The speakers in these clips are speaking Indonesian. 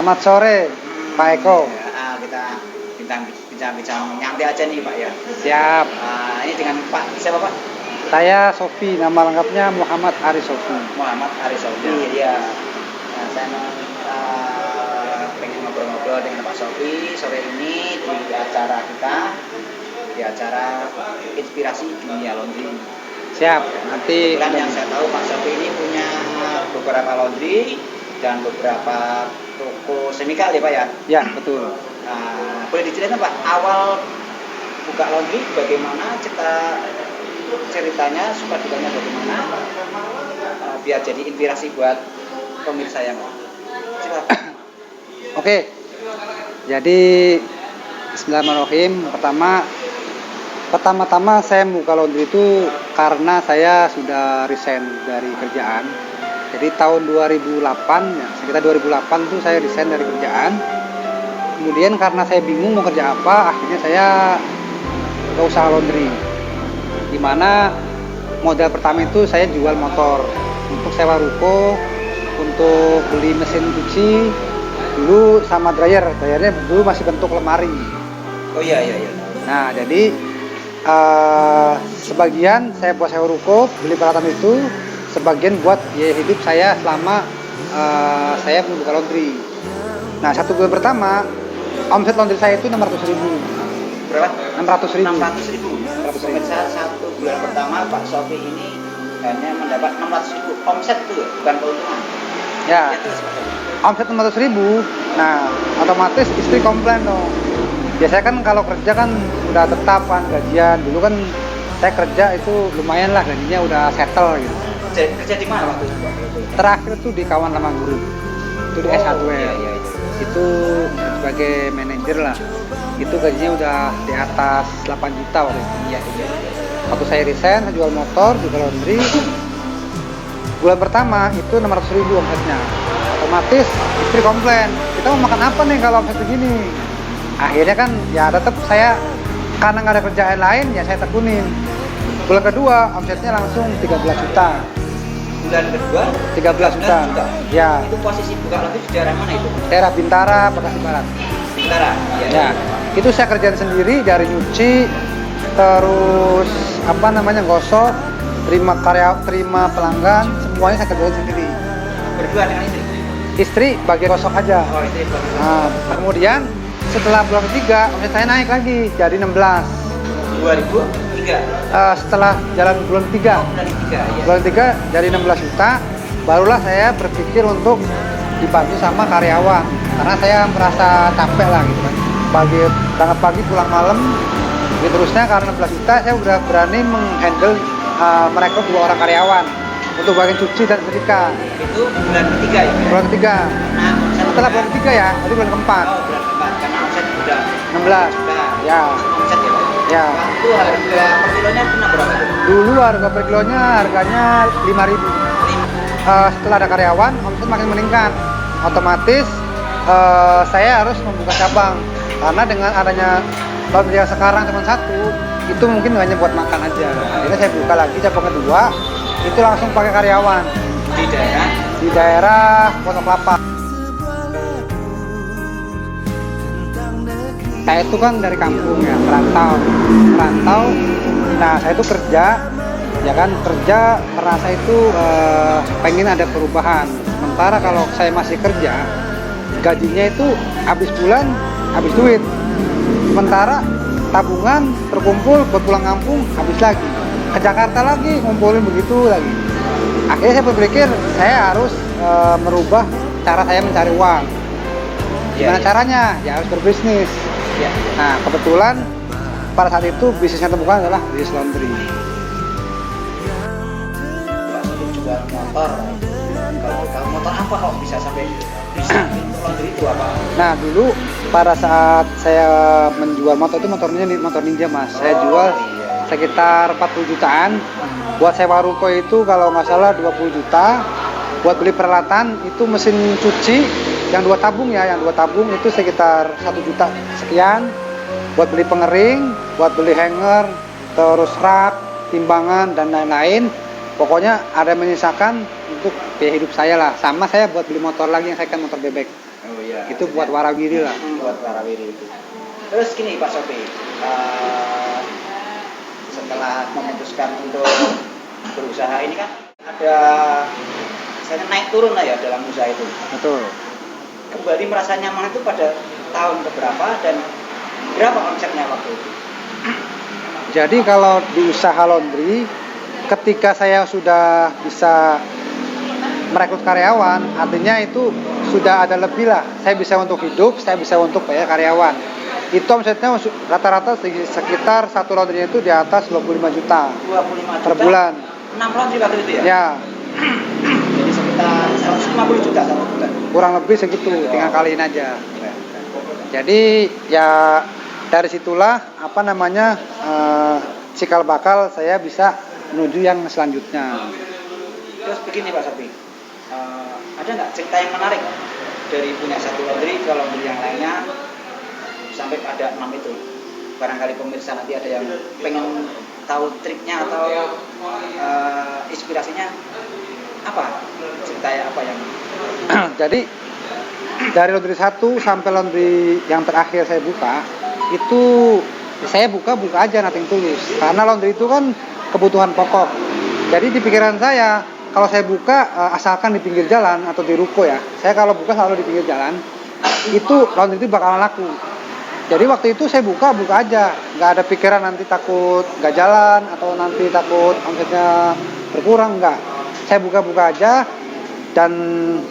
Selamat sore, Pak Eko. Kita bincang-bincang nyantai aja nih Pak ya. Siap. Ini dengan Pak siapa Pak? Saya Sofi, nama lengkapnya Muhammad Aris Sofi. Muhammad Aris Sofi. Iya. Nah, saya pengen ngobrol-ngobrol dengan Pak Sofi sore ini di acara kita, di acara Inspirasi Dunia Laundry. Siap. Nanti kebetulan yang saya tahu Pak Sofi ini punya beberapa laundry dan beberapa toko semikal ya Pak ya? Ya, betul. Boleh diceritain Pak, awal buka laundry bagaimana, ceritanya, suka dukanya bagaimana, biar jadi inspirasi buat pemirsa yang silakan. Oke. Jadi bismillahirrahmanirrahim. Pertama-tama saya buka laundry itu karena saya sudah resign dari kerjaan. Jadi tahun 2008 ya, sekitar 2008 tuh saya resign dari kerjaan. Kemudian karena saya bingung mau kerja apa, akhirnya saya ke usaha laundry. Dimana modal pertama itu saya jual motor untuk sewa ruko, untuk beli mesin cuci dulu sama dryernya dulu masih bentuk lemari. Oh iya. Nah jadi sebagian saya buat sewa ruko, beli peralatan itu, sebagian buat biaya hidup saya selama saya membuka laundry. Nah, satu bulan pertama omset laundry saya itu 600.000. Berapa? 600.000. 600.000. Pemirsa, satu bulan pertama Pak Sofi ini hanya mendapat 600.000 omset itu, bukan keuntungan. Ya. Omset 600.000. Nah, otomatis istri komplain dong. Biasanya kan kalau kerja kan udah tetap kan gajian. Dulu kan saya kerja itu lumayan lah, gajinya udah settle gitu. Kerja di mana waktu itu? Terakhir tuh di Kawan Lama Group. Itu di S1. Iya. Itu sebagai manajer lah. Itu gajinya udah di atas 8 juta waktu itu. Iya. Waktu saya resign, saya jual motor, jual laundry. Bulan pertama itu 600.000 omsetnya. Otomatis istri komplain, kita mau makan apa nih kalau omset begini? Akhirnya kan ya tetap saya, karena nggak ada kerjaan lain ya saya tekunin. Bulan kedua omsetnya langsung 13 juta. Bulan kedua 13 juta. Ya. Itu posisi buka laundry di daerah mana itu? Daerah Bintara, Bekasi Barat. Bintara. Ya. Itu saya kerjain sendiri dari nyuci, terus gosok, terima pelanggan, semuanya saya kerjain sendiri. Berdua dengan istri? Istri bagian gosok aja. Oh, istri bagian. Nah, kemudian setelah bulan ketiga omset saya naik lagi jadi 16. 2003. Setelah jalan bulan 3. Bulan 3 ya. Bulan 3 dari 16 juta, barulah saya berpikir untuk dibantu sama karyawan. Karena saya merasa capek lah gitu kan. Berangkat pagi pulang malam. Terusnya karena 16 juta saya udah berani menghandle merekrut 2 orang karyawan untuk bagian cuci dan setrika. Itu bulan ketiga ya? Bulan ketiga. Nah, setelah bulan ketiga ya, itu bulan keempat. Oh, bulan keempat. Karena omset udah 16. Ya. Omset ya Pak? Ya. Waktu harga per kilonya pernah berapa tuh? Dulu harga per kilonya harganya 5.000. Setelah ada karyawan, omset makin meningkat. Otomatis saya harus membuka cabang. Karena dengan adanya laundry yang sekarang cuma 1, itu mungkin hanya buat makan aja. Akhirnya saya buka lagi cabang kedua, itu langsung pakai karyawan. Di daerah Pondok Kelapa. Saya itu kan dari kampung ya, merantau. Nah saya itu kerja merasa itu pengen ada perubahan. Sementara kalau saya masih kerja, gajinya itu habis bulan habis duit. Sementara tabungan terkumpul buat pulang kampung habis lagi. Ke Jakarta lagi ngumpulin begitu lagi. Akhirnya saya berpikir saya harus merubah cara saya mencari uang. Gimana caranya? Ya harus berbisnis. Ya. Nah kebetulan pada saat itu bisnis yang temukan adalah bisnis laundry. Jual motor. Kalau motor apa kok bisa sampai bisa laundry itu apa? Nah dulu pada saat saya menjual motor itu motor ninja mas. Saya jual sekitar 40 jutaan. Buat sewa ruko itu kalau nggak salah 20 juta. Buat beli peralatan itu mesin cuci yang 2 tabung itu sekitar 1 juta sekian. Buat beli pengering, buat beli hanger, terus rak, timbangan dan lain-lain. Pokoknya ada menyisakan untuk biaya hidup saya lah. Sama saya buat beli motor lagi yang saya kan motor bebek. Oh iya. Iya. Itu buat warawiri lah. Buat warawiri itu. Terus gini Pak Sofi, setelah memutuskan untuk berusaha ini kan ada saya naik turun lah ya dalam usaha itu. Betul. Kembali merasa nyaman itu pada tahun keberapa dan berapa omsetnya waktu itu? Jadi kalau di usaha laundry, ketika saya sudah bisa merekrut karyawan, artinya itu sudah ada lebih lah. Saya bisa untuk hidup, saya bisa untuk bayar karyawan. Itu omsetnya rata-rata sekitar satu laundry itu di atas 25 juta. 25 juta per bulan. 6 laundry waktu itu ya? Ya, Jadi sekitar 150 juta satu bulan. kurang lebih segitu, tinggal kaliin aja. Jadi ya dari situlah cikal bakal saya bisa menuju yang selanjutnya. Terus begini Pak Sofi, ada nggak cerita yang menarik dari punya satu laundry ke laundry yang lainnya sampai ada 6 itu? Barangkali pemirsa nanti ada yang pengen tahu triknya atau inspirasinya apa? Cerita apa yang Jadi dari laundry 1 sampai laundry yang terakhir saya buka, itu saya buka aja nothing tulus. Karena laundry itu kan kebutuhan pokok. Jadi di pikiran saya, kalau saya buka asalkan di pinggir jalan atau di ruko ya. Saya kalau buka selalu di pinggir jalan, itu laundry itu bakalan laku. Jadi waktu itu saya buka aja, nggak ada pikiran nanti takut nggak jalan atau nanti takut omsetnya berkurang, nggak. Saya buka aja, dan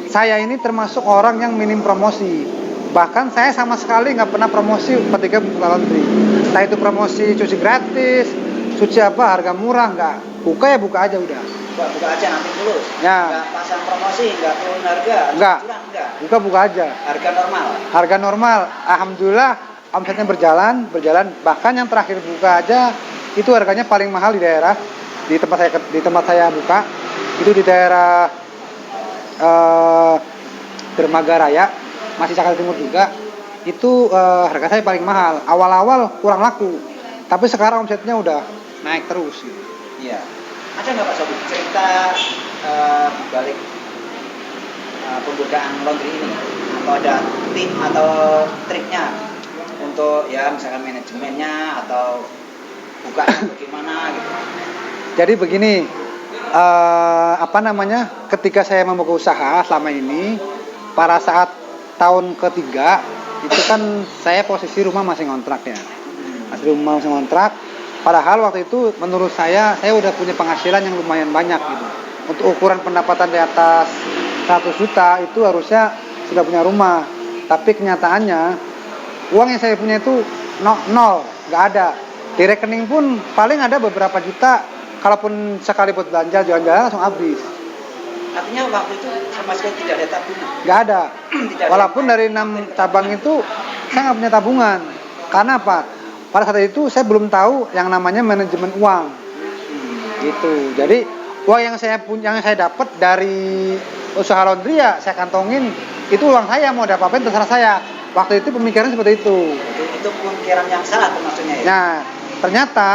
saya ini termasuk orang yang minim promosi. Bahkan saya sama sekali nggak pernah promosi ketika buka laundry. Entah itu promosi cuci gratis, cuci harga murah, nggak. Buka aja udah. buka aja nanti tulus? Ya. Nggak pasang promosi, nggak turun harga? Nggak. Enggak. Buka aja. Harga normal. Alhamdulillah omsetnya berjalan. Bahkan yang terakhir buka aja itu harganya paling mahal di daerah di tempat saya buka. Itu di daerah Dermaga Raya, masih Jakarta Timur juga. Itu harga saya paling mahal. Awal-awal kurang laku, tapi sekarang omsetnya udah naik terus gitu. Iya. Ada nggak Pak Sobi cerita balik pembukaan laundry ini? Atau ada tip atau triknya untuk ya misalkan manajemennya atau bukanya bagaimana gitu? Jadi begini, ketika saya membuka usaha selama ini, pada saat tahun ketiga itu kan saya posisi rumah masih ngontrak ya, masih ngontrak. Padahal waktu itu menurut saya udah punya penghasilan yang lumayan banyak gitu. Untuk ukuran pendapatan di atas 100 juta itu harusnya sudah punya rumah. Tapi kenyataannya uang yang saya punya itu nol, nggak ada. Di rekening pun paling ada beberapa juta. Kalaupun sekali buat belanja jalan-jalan langsung habis. Artinya waktu itu sama sekali tidak ada tabungan? Nggak ada. Walaupun dari 6 cabang itu saya nggak punya tabungan. Karena apa? Pada saat itu saya belum tahu yang namanya manajemen uang. Gitu. Jadi uang yang saya dapat dari usaha laundry ya saya kantongin. Itu uang saya, mau dapatin terserah saya. Waktu itu pemikiran seperti itu. Itu pemikiran yang salah maksudnya ya? Nah, ternyata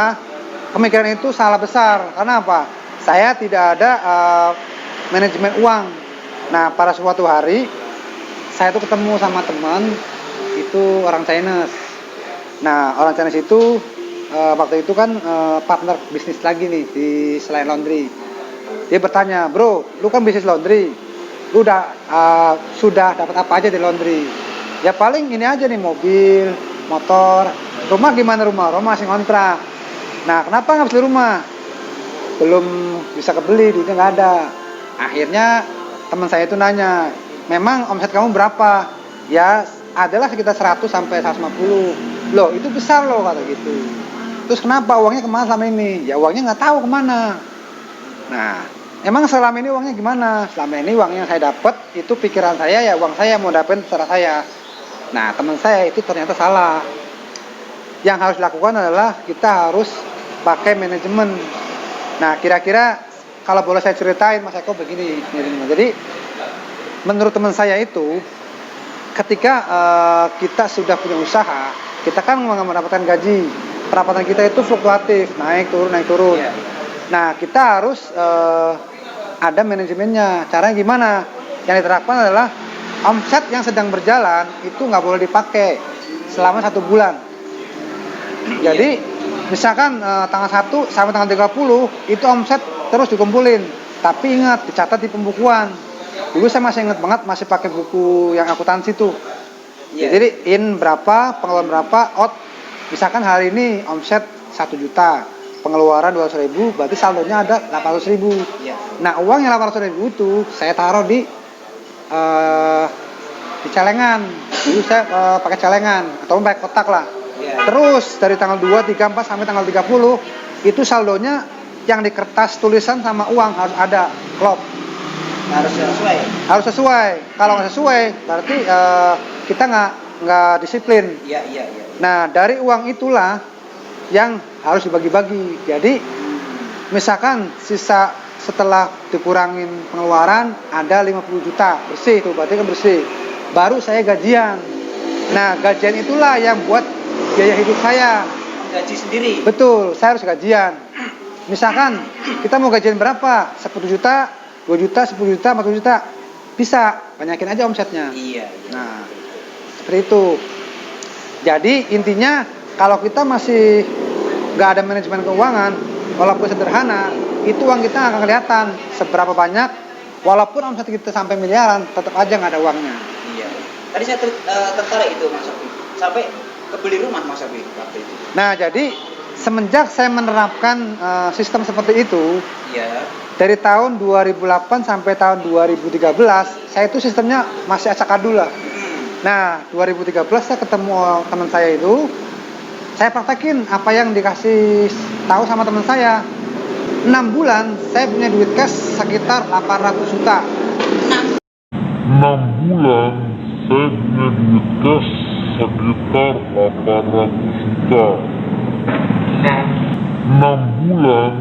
pemikiran itu salah besar. Karena apa? Saya tidak ada manajemen uang. Nah, pada suatu hari saya tuh ketemu sama teman itu orang Chinese. Nah, orang Chinese itu waktu itu kan partner bisnis lagi nih di selain laundry. Dia bertanya, "Bro, lu kan bisnis laundry. Lu sudah dapat apa aja di laundry?" Ya paling ini aja nih, mobil, motor. Rumah gimana rumah? Rumah masih ngontrak. Nah, kenapa nggak beli rumah? Belum bisa kebeli, duitnya nggak ada. Akhirnya teman saya itu nanya, "Memang omset kamu berapa?" Ya, adalah sekitar 100 sampai 150. Loh, itu besar loh, kata gitu. Terus kenapa uangnya kemana selama ini? Ya uangnya nggak tahu kemana. Nah, emang selama ini uangnya gimana? Selama ini uangnya yang saya dapat itu pikiran saya ya uang saya mau dapat terserah saya. Nah, teman saya itu ternyata salah. Yang harus dilakukan adalah kita harus pakai manajemen. Nah, kira-kira kalau boleh saya ceritain Mas Eko begini. Jadi menurut teman saya itu ketika kita sudah punya usaha, kita kan mendapatkan gaji. Pendapatan kita itu fluktuatif, naik turun. Yeah. Nah, kita harus ada manajemennya. Caranya gimana? Yang diterapkan adalah omset yang sedang berjalan itu nggak boleh dipakai selama 1 bulan. Jadi misalkan tanggal 1 sampai tanggal 30 itu omset terus dikumpulin. Tapi ingat, dicatat di pembukuan. Dulu saya masih ingat banget, masih pakai buku yang akuntansi tuh. Jadi in berapa, pengeluaran berapa, out. Misalkan hari ini omset 1 juta, pengeluaran 200.000, berarti saldonya ada 800.000. Nah, uang yang 800.000 itu saya taruh di celengan. Dulu saya pakai celengan atau pakai kotak lah. Terus dari tanggal 2, 3, 4 sampai tanggal 30 itu saldonya yang di kertas tulisan sama uang harus ada klop. Harus sesuai. Kalau nggak sesuai berarti kita nggak disiplin. Nah, dari uang itulah yang harus dibagi-bagi. Jadi misalkan sisa setelah dikurangin pengeluaran ada 50 juta bersih, itu berarti kan bersih. Baru saya gajian. Nah, gajian itulah yang buat biaya hidup saya. Gaji sendiri. Betul, saya harus gajian. Misalkan kita mau gajian berapa? 10 juta, 2 juta, 10 juta, 40 juta. Bisa, banyakin aja omsetnya. Nah, seperti itu. Jadi intinya kalau kita masih nggak ada manajemen keuangan, walaupun sederhana, itu uang kita nggak akan kelihatan seberapa banyak. Walaupun omset kita sampai miliaran, tetap aja nggak ada uangnya. Tadi saya tertarik itu Mas Sofi. Sampai kebeli rumah Mas Sofi waktu itu. Nah, jadi semenjak saya menerapkan sistem seperti itu, dari tahun 2008 sampai tahun 2013, saya itu sistemnya masih acak-adul lah. Nah, 2013 saya ketemu teman saya itu, saya praktekin apa yang dikasih tahu sama teman saya. 6 bulan saya punya duit cash sekitar 800 juta. 6 bulan saya punya duit cash sekitar 800 juta. 6 bulan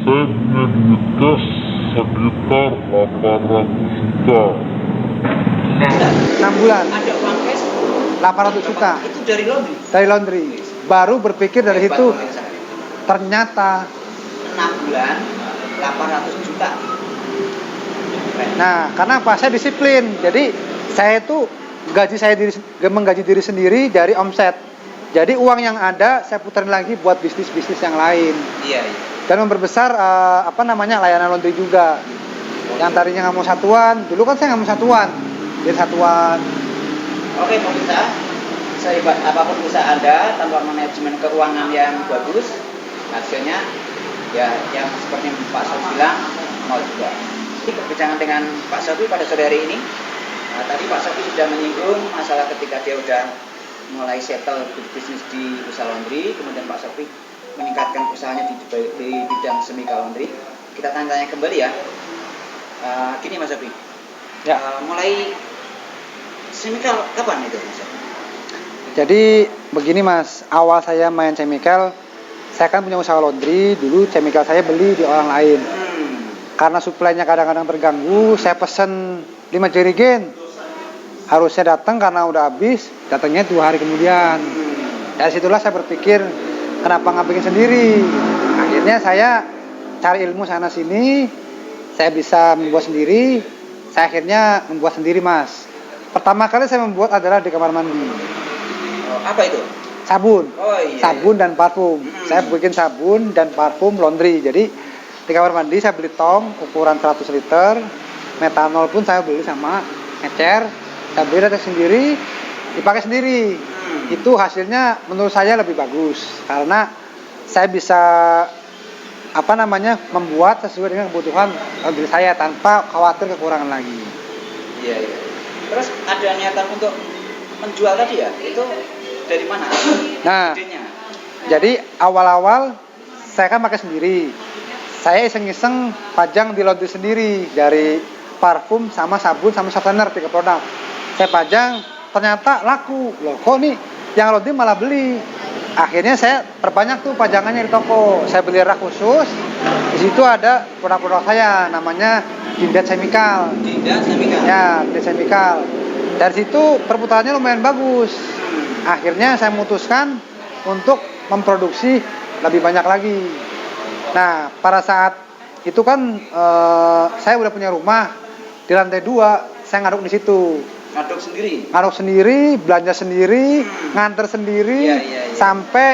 saya punya duit cash sekitar 800 juta. 6 bulan Ada uang cash 800 juta. Itu dari laundry. Dari laundry. Baru berpikir dari situ, ternyata 6 bulan 800 juta. Nah, karena apa? Saya disiplin. Jadi saya itu menggaji diri sendiri dari omset. Jadi uang yang ada saya puterin lagi buat bisnis-bisnis yang lain. Dan memperbesar layanan laundry juga. Yang tadinya nggak mau satuan, dulu kan saya nggak mau satuan, jadi satuan. Oke pemirsa, sehebat apapun usaha Anda tanpa manajemen keuangan yang bagus, hasilnya ya yang seperti Pak Sofi bilang mau juga. Jadi perbincangan dengan Pak Sofi pada sore hari ini, tadi Pak Sofi sudah menyinggung masalah ketika dia udah mulai settle bisnis di usaha laundry, kemudian Pak Sofi meningkatkan usahanya di bidang semika laundry. Kita tanya-tanya kembali ya. Gini Mas Sofi, mulai semikal kapan itu Mas Sofi? Jadi begini Mas, awal saya main chemical, saya kan punya usaha laundry, dulu chemical saya beli di orang lain. Karena suplainya kadang-kadang terganggu, saya pesen 5 jerigen. Harusnya datang karena udah habis, datangnya 2 hari kemudian. Dari situlah saya berpikir, kenapa nggak bikin sendiri? Akhirnya saya cari ilmu sana sini, saya bisa membuat sendiri. Saya akhirnya membuat sendiri Mas. Pertama kali saya membuat adalah di kamar mandi. Apa itu? Sabun. Iya. Sabun dan parfum. Saya bikin sabun dan parfum laundry. Jadi di kamar mandi saya beli tong ukuran 100 liter. Metanol pun saya beli sama ecer. Saya beli datang sendiri, dipakai sendiri. Itu hasilnya menurut saya lebih bagus karena saya bisa membuat sesuai dengan kebutuhan laundry saya tanpa khawatir kekurangan lagi. Iya. Terus ada niatan untuk menjual tadi ya? Itu dari mana? Nah, idenya? Jadi awal-awal saya kan pakai sendiri. Saya iseng-iseng pajang di laundry sendiri dari parfum sama sabun sama softener 3 produk. Saya pajang, ternyata laku. Loh, kok nih yang laundry malah beli. Akhirnya saya perbanyak tuh pajangannya di toko. Saya beli rak khusus. Di situ ada produk-produk saya, namanya Dindat Chemical. Ya, Dindat Chemical. Dari situ perputarannya lumayan bagus. Akhirnya saya memutuskan untuk memproduksi lebih banyak lagi. Nah, pada saat itu kan saya udah punya rumah di lantai 2, saya ngaduk di situ. ngaduk sendiri. ngaduk sendiri, belanja sendiri, nganter sendiri, Iya, iya, iya. sampai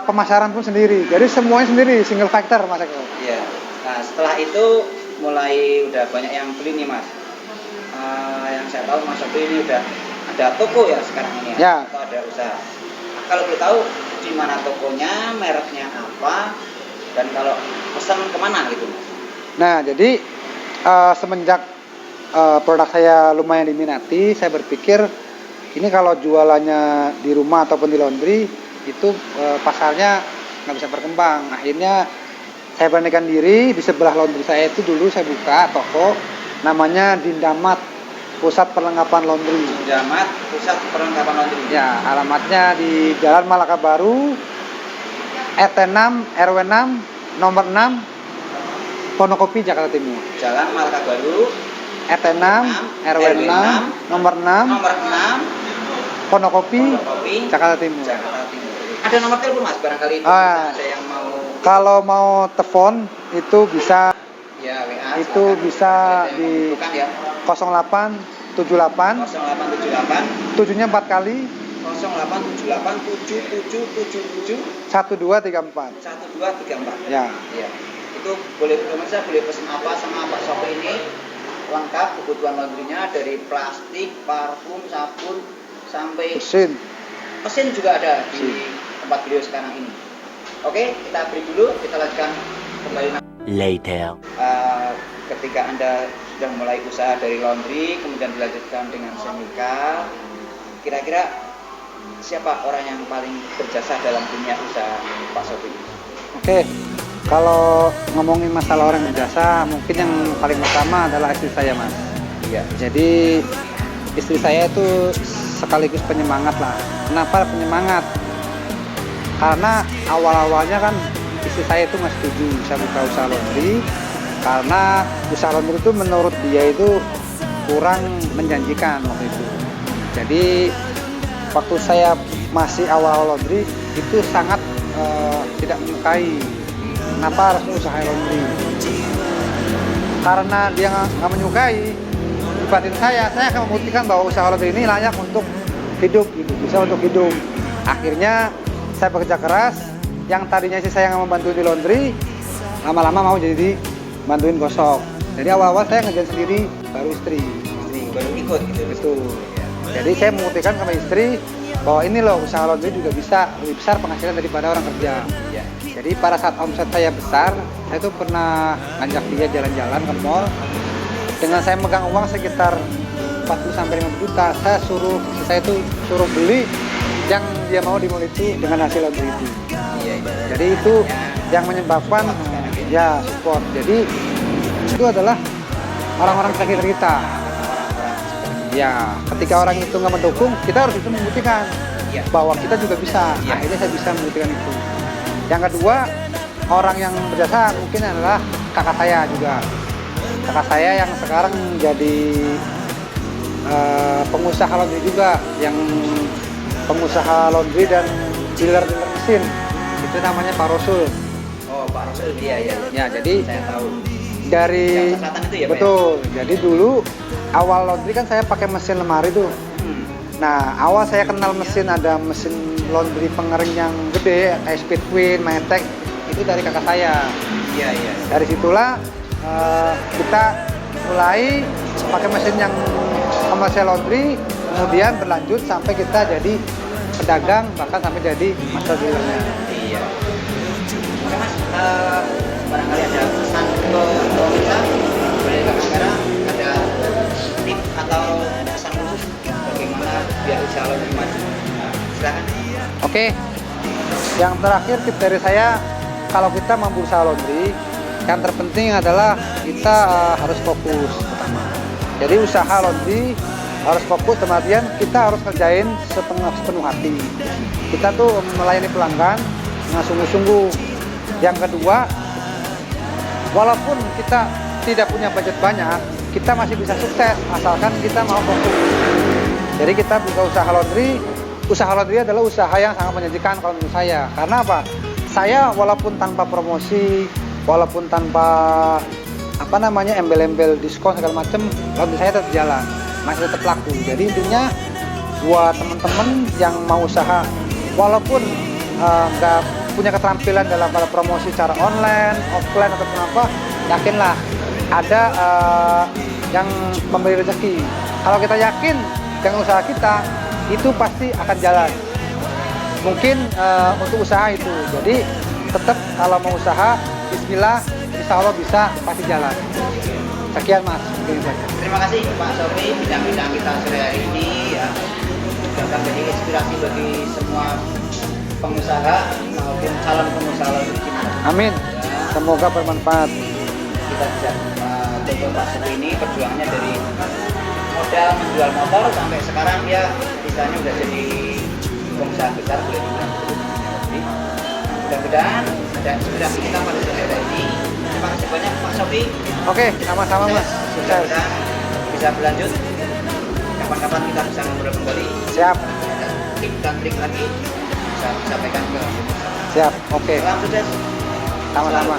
pemasaran pun sendiri. Jadi semuanya sendiri, single factor Mas Eko. Iya. Nah setelah itu mulai udah banyak yang beli nih Mas. Yang saya tahu Mas Sofi ini udah ada toko ya sekarang ini Ya. atau ada usaha. Kalau boleh tahu di mana tokonya, mereknya apa, dan kalau pesan kemana gitu Mas? Nah, jadi semenjak produk saya lumayan diminati, saya berpikir ini kalau jualannya di rumah ataupun di laundry itu pasarnya nggak bisa berkembang. Akhirnya saya beranikan diri di sebelah laundry saya itu dulu saya buka toko namanya Dindamat Pusat Perlengkapan Laundry. Jamat Pusat Perlengkapan Laundry. Ya, alamatnya di Jalan Malaka Baru, RT 6 RW 6 nomor 6 Pondokopi, Jakarta Timur. Jalan Malaka Baru, RT 6 RW 6 nomor 6 nomor 6, Pondokopi, Pondokopi, Jakarta Timur. Jakarta Timur. Ada nomor telepon Mas barangkali itu Ah. ada yang mau Kalau mau telepon itu bisa ya WA. itu silakan. bisa Ada yang di membutuhkan ya. 0878 0878 7-nya 4 kali 0878 7777 1234. 1234. Ya. Iya. Itu boleh pemirsa boleh pesan apa sama Pak Sofi ini lengkap kebutuhan laundrynya dari plastik, parfum, sabun sampai Mesin. juga ada di tempat beliau sekarang ini. Oke, kita break dulu, kita lanjutkan kembali. Later. Ketika Anda sudah mulai usaha dari laundry, kemudian dilanjutkan dengan semika, kira-kira siapa orang yang paling berjasa dalam dunia usaha Pak Sofi? Oke. Kalau ngomongin masalah orang berjasa, mungkin yang paling pertama adalah istri saya, Mas. Iya. Jadi istri saya itu sekaligus penyemangat lah. Kenapa penyemangat? Karena awal-awalnya kan istri saya itu nggak setuju saya buka usaha laundry, karena usaha laundry itu menurut dia itu kurang menjanjikan waktu itu. Jadi waktu saya masih awal laundry itu sangat tidak menyukai. Kenapa harus usaha laundry? Karena dia nggak menyukai, di batin saya akan membuktikan bahwa usaha laundry ini layak untuk hidup, gitu, bisa untuk hidup. Akhirnya saya bekerja keras, yang tadinya sih saya nggak membantu di laundry, lama-lama mau jadi bantuin gosok. Jadi awal-awal saya ngerjain sendiri, baru istri. Baru ikut gitu. Betul. Jadi saya membuktikan sama istri bahwa ini loh usaha laundry juga bisa lebih besar penghasilan daripada orang kerja. Ya. Jadi pada saat omset saya besar, saya tuh pernah ngajak dia jalan-jalan ke mall. Dengan saya megang uang sekitar 40-50 juta, saya tuh suruh beli yang dia mau di mall itu dengan hasil laundry itu. Iya. Jadi itu yang menyebabkan ya support. Jadi itu adalah orang-orang sekitar kita. Ya, ketika orang itu nggak mendukung, kita harus bisa membuktikan bahwa kita juga bisa. Akhirnya saya bisa membuktikan itu. Yang kedua, orang yang berjasa mungkin adalah kakak saya juga. Kakak saya yang sekarang jadi pengusaha laundry juga, yang pengusaha laundry dan dealer-dealer mesin. Itu namanya Pak Rasul. Oh, Pak Rasul dia ya. Ya, jadi Saya tahu. dari Jakarta Selatan itu ya, Pak, betul. Jadi dulu awal laundry kan saya pakai mesin lemari tuh. Nah, awal saya kenal mesin, ada mesin laundry pengering yang gede, kayak Speed Queen, Matek, itu dari kakak saya. Iya. Dari situlah kita mulai pakai mesin yang komersial laundry, kemudian berlanjut sampai kita jadi pedagang, bahkan sampai jadi master dealernya. Iya. Oke Mas, barangkali ada pesan ke pemirsa, boleh ke kamera, ada tips atau pesan khusus bagaimana biar usaha lebih maju. Silakan. Oke, yang terakhir tips dari saya, kalau kita mampu usaha laundry, yang terpenting adalah kita harus fokus pertama. Jadi usaha laundry harus fokus, kemudian kita harus kerjain sepenuh hati. Kita tuh melayani pelanggan dengan sungguh-sungguh. Yang kedua, walaupun kita tidak punya budget banyak, kita masih bisa sukses asalkan kita mau fokus. Jadi kita buka usaha laundry. Usaha laundry adalah usaha yang sangat menjanjikan kalau menurut saya. Karena apa? Saya walaupun tanpa promosi, walaupun tanpa embel-embel diskon segala macam, laundry saya tetap jalan. masih tetap laku. Jadi intinya buat teman-teman yang mau usaha, walaupun nggak punya keterampilan dalam hal promosi secara online, offline ataupun apa, yakinlah ada yang memberi rezeki. Kalau kita yakin dengan usaha kita, itu pasti akan jalan. Mungkin untuk usaha itu, jadi tetap kalau mau usaha, Bismillah, insya Allah bisa pasti jalan. Sekian Mas. Terima kasih Pak Sofi, bidang-bidang kita sore hari ini ya, akan menjadi inspirasi bagi semua pengusaha maupun calon pengusaha begini. Amin. Semoga bermanfaat. Kita bisa contoh Pak Sofi ini perjuangannya dari modal menjual motor sampai sekarang dia istilahnya udah jadi pengusaha besar, boleh dibilang begitu. Jadi, mudah-mudahan ada inspirasi kita pada sore hari ini. Terima kasih banyak Pak Sofi. Oke, sama-sama Mas. Sukses. Mudah-mudahan bisa berlanjut. Kapan-kapan kita bisa ngobrol kembali. Siap. Ada tip dan trik lagi bisa disampaikan ke. Siap. Oke. Salam sukses. Sama-sama.